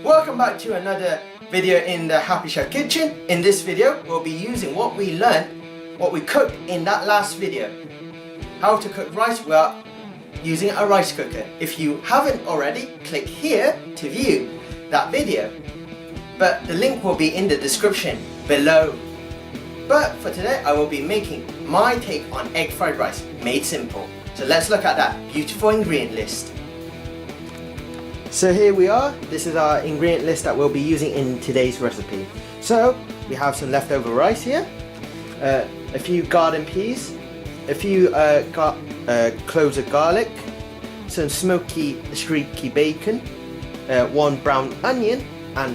Welcome back to another video in the Happy Chef Kitchen. In this video, we'll be using what we learned, what we cooked in that last video. How to cook rice while using a rice cooker. If you haven't already, click here to view that video. But the link will be in the description below. But for today, I will be making my take on egg fried rice, made simple. So let's look at that beautiful ingredient list. So here we are. This is our ingredient list that we'll be using in today's recipe. So we have some leftover rice here, a few garden peas, a few cloves of garlic, some smoky streaky bacon, one brown onion, and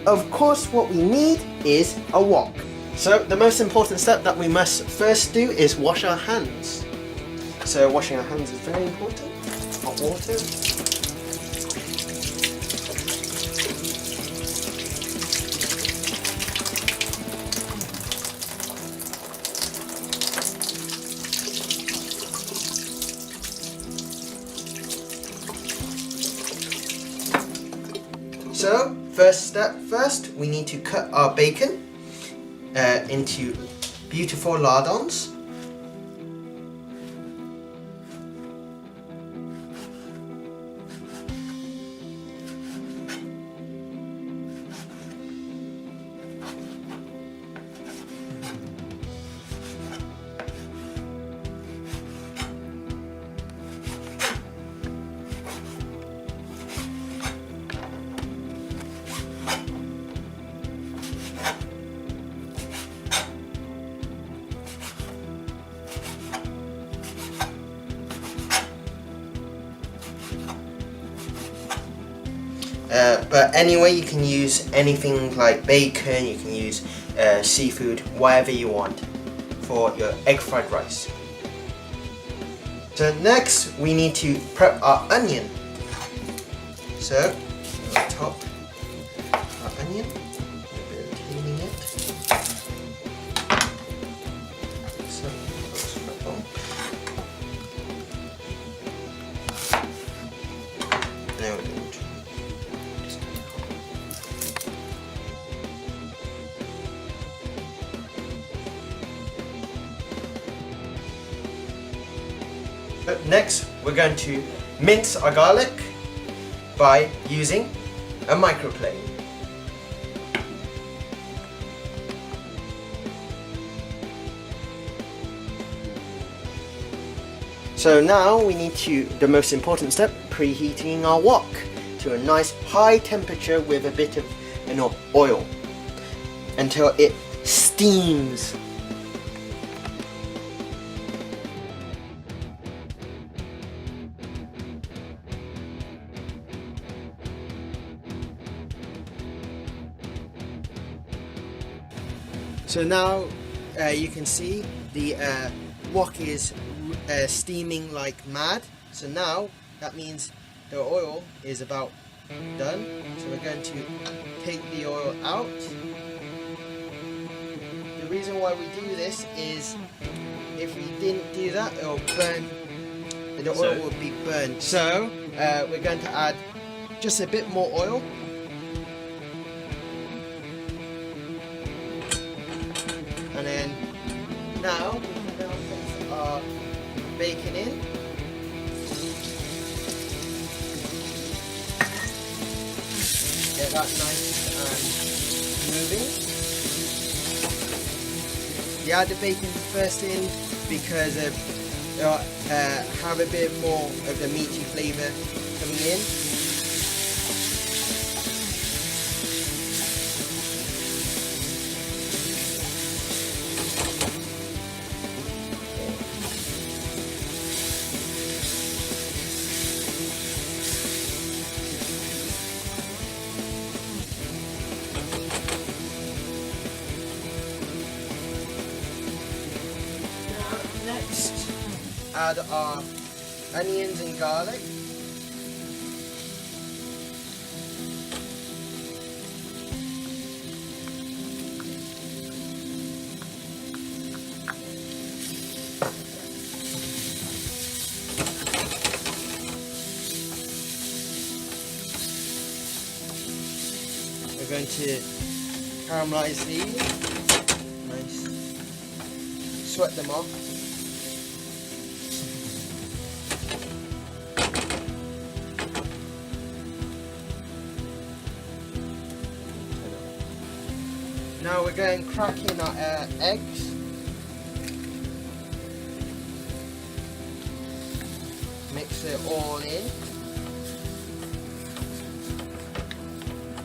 of course what we need is a wok. So the most important step that we must first do is wash our hands. So washing our hands is very important. Hot water. So, first we need to cut our bacon into beautiful lardons. But anyway, you can use anything like bacon, you can use seafood, whatever you want for your egg fried rice. So next we need to prep our onion. So on top our onion, rotating it. So now we're going to next, we're going to mince our garlic by using a microplane. So now we need to, the most important step, preheating our wok to a nice high temperature with a bit of oil until it steams. So now you can see the wok is steaming like mad. So now that means the oil is about done. So we're going to take the oil out. The reason why we do this is if we didn't do that, it will burn. The oil will be burned. So we're going to add just a bit more oil. And then now we can now place our bacon in. Get that nice and moving. You add the bacon first in because have a bit more of the meaty flavour coming in. Next, add our onions and garlic. We're going to caramelize these. Nice. Sweat them off. Now we're going to crack in our eggs. Mix it all in.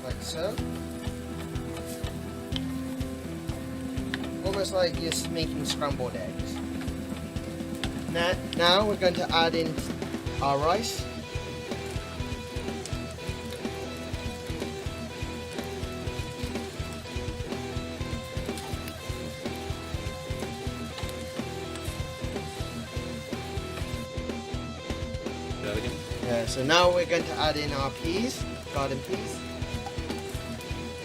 Like so. Almost like you're making scrambled eggs. Now we're going to add in our rice. So now we're going to add in our peas, garden peas.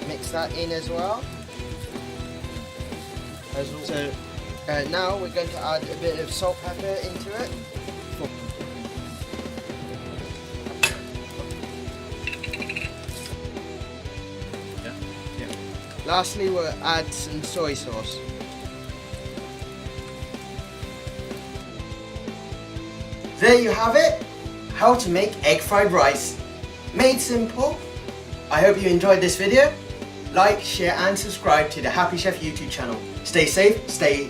Mix that in as well. So now we're going to add a bit of salt, pepper into it. Lastly, we'll add some soy sauce. There you have it. How to make egg fried rice. Made simple. I hope you enjoyed this video. Like, share and subscribe to the Happy Chef YouTube channel. Stay safe, stay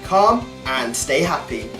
calm and stay happy.